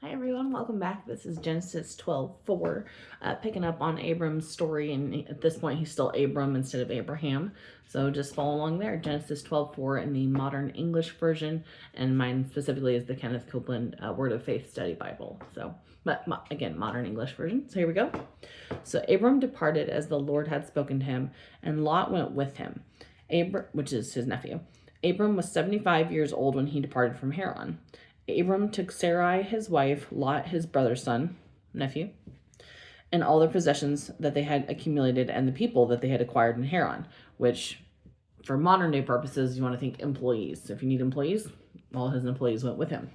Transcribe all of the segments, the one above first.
Hi everyone, welcome back. This is Genesis 12:4, picking up on Abram's story, and at this point he's still Abram instead of Abraham. So just follow along there. Genesis 12:4 in the Modern English version, and mine specifically is the Kenneth Copeland Word of Faith Study Bible. So, but again, Modern English version. So here we go. So Abram departed as the Lord had spoken to him, and Lot went with him. Which is his nephew. Abram was 75 years old when he departed from Haran. Abram took Sarai his wife, Lot his brother's son, nephew, and all their possessions that they had accumulated and the people that they had acquired in Haran, which, for modern day purposes, you want to think employees. So if you need employees, all his employees went with him.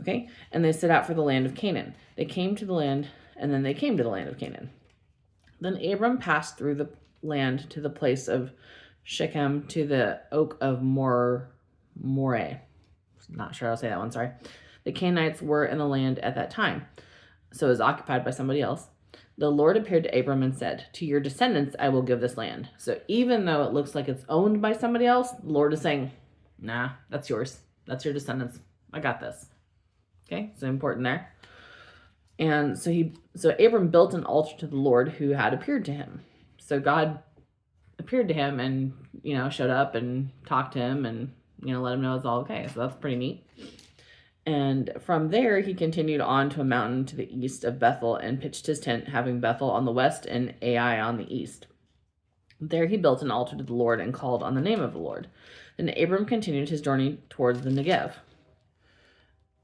Okay, and they set out for the land of Canaan. They came to the land, and then they came to the land of Canaan. Then Abram passed through the land to the place of Shechem, to the oak of Moreh. Not sure I'll say that one, sorry. The Canaanites were in the land at that time, so it was occupied by somebody else. The Lord appeared to Abram and said, "To your descendants I will give this land." So even though it looks like it's owned by somebody else, the Lord is saying, nah, that's yours. That's your descendants. I got this. Okay, so important there. And so Abram built an altar to the Lord who had appeared to him. So God appeared to him and, showed up and talked to him and, let him know it's all okay. So that's pretty neat. And from there, he continued on to a mountain to the east of Bethel and pitched his tent, having Bethel on the west and Ai on the east. There he built an altar to the Lord and called on the name of the Lord. Then Abram continued his journey towards the Negev.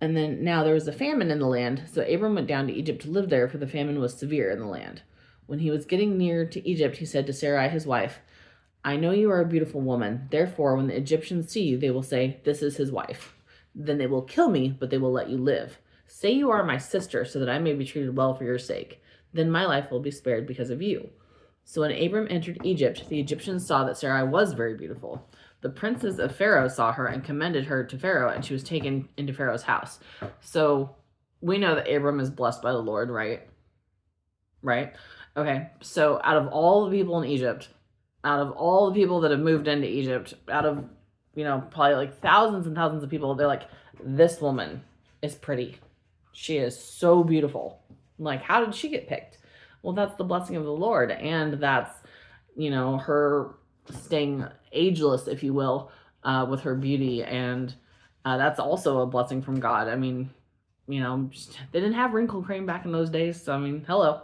And then now there was a famine in the land, so Abram went down to Egypt to live there, for the famine was severe in the land. When he was getting near to Egypt, he said to Sarai his wife, "I know you are a beautiful woman. Therefore, when the Egyptians see you, they will say, 'This is his wife.' Then they will kill me, but they will let you live. Say you are my sister, so that I may be treated well for your sake. Then my life will be spared because of you." So when Abram entered Egypt, the Egyptians saw that Sarai was very beautiful. The princes of Pharaoh saw her and commended her to Pharaoh, and she was taken into Pharaoh's house. So we know that Abram is blessed by the Lord, right? Right? Okay, so out of all the people in Egypt, out of all the people that have moved into Egypt, out of, probably like thousands and thousands of people, they're like, this woman is pretty. She is so beautiful. Like, how did she get picked? Well, that's the blessing of the Lord. And that's, her staying ageless, if you will, with her beauty. And that's also a blessing from God. I mean, they didn't have wrinkle cream back in those days. So, I mean, hello.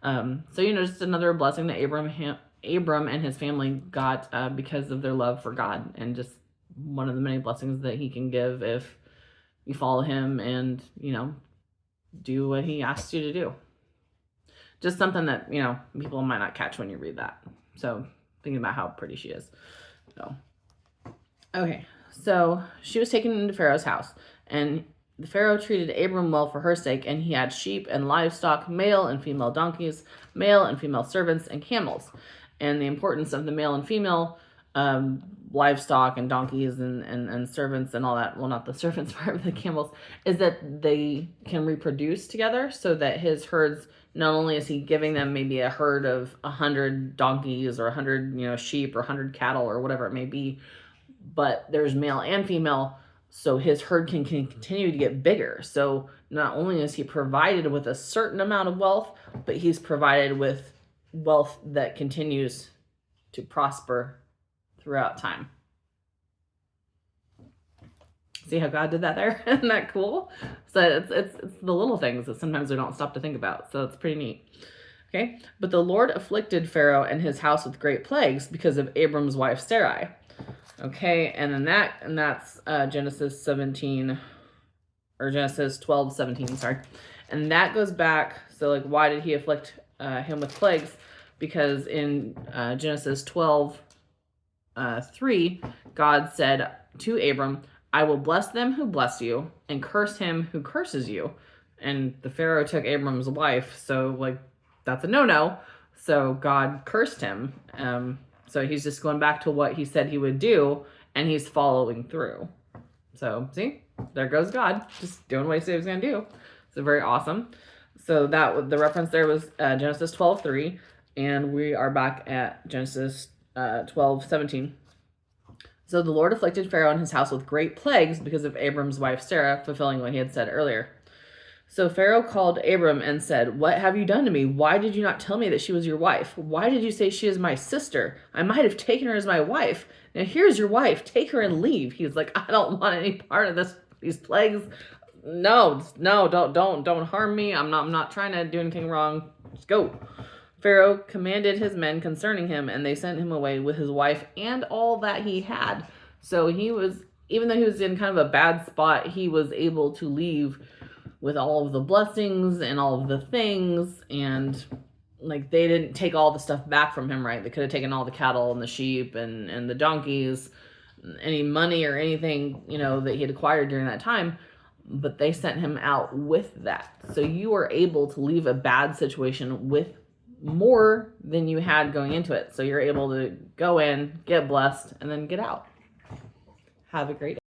So, just another blessing that Abram and his family got because of their love for God, and just one of the many blessings that he can give if you follow him and, do what he asks you to do. Just something that, people might not catch when you read that. So thinking about how pretty she is. So, okay. So she was taken into Pharaoh's house, and the Pharaoh treated Abram well for her sake, and he had sheep and livestock, male and female donkeys, male and female servants, and camels. And the importance of the male and female livestock and donkeys and servants and all that, well, not the servants part, but the camels, is that they can reproduce together, so that his herds, not only is he giving them maybe a herd of 100 donkeys or 100 sheep or 100 cattle or whatever it may be, but there's male and female, so his herd can continue to get bigger. So not only is he provided with a certain amount of wealth, but he's provided with wealth that continues to prosper throughout time. See how God did that there? Isn't that cool? So it's the little things that sometimes we don't stop to think about. So it's pretty neat. Okay, but the Lord afflicted Pharaoh and his house with great plagues because of Abram's wife Sarai. Okay, and that's Genesis 17, or Genesis 12:17. Sorry, and that goes back. So like, why did he afflict him with plagues? Because in Genesis 12:3, God said to Abram, "I will bless them who bless you, and curse him who curses you." And the Pharaoh took Abram's wife, so like, that's a no-no. So God cursed him. So he's just going back to what he said he would do, and he's following through. So see, there goes God, just doing what he said he was going to do. So very awesome. So that the reference there was Genesis 12:3, and we are back at Genesis 12:17. So the Lord afflicted Pharaoh and his house with great plagues because of Abram's wife Sarah, fulfilling what he had said earlier. So Pharaoh called Abram and said, "What have you done to me? Why did you not tell me that she was your wife? Why did you say she is my sister? I might have taken her as my wife. Now here's your wife. Take her and leave." He's like, "I don't want any part of these plagues. No, don't harm me. I'm not trying to do anything wrong. Just go." Pharaoh commanded his men concerning him, and they sent him away with his wife and all that he had. So he was, even though he was in kind of a bad spot, he was able to leave with all of the blessings and all of the things. And like, they didn't take all the stuff back from him, right? They could have taken all the cattle and the sheep and the donkeys, any money or anything, that he had acquired during that time. But they sent him out with that. So you are able to leave a bad situation with more than you had going into it. So you're able to go in, get blessed, and then get out. Have a great day.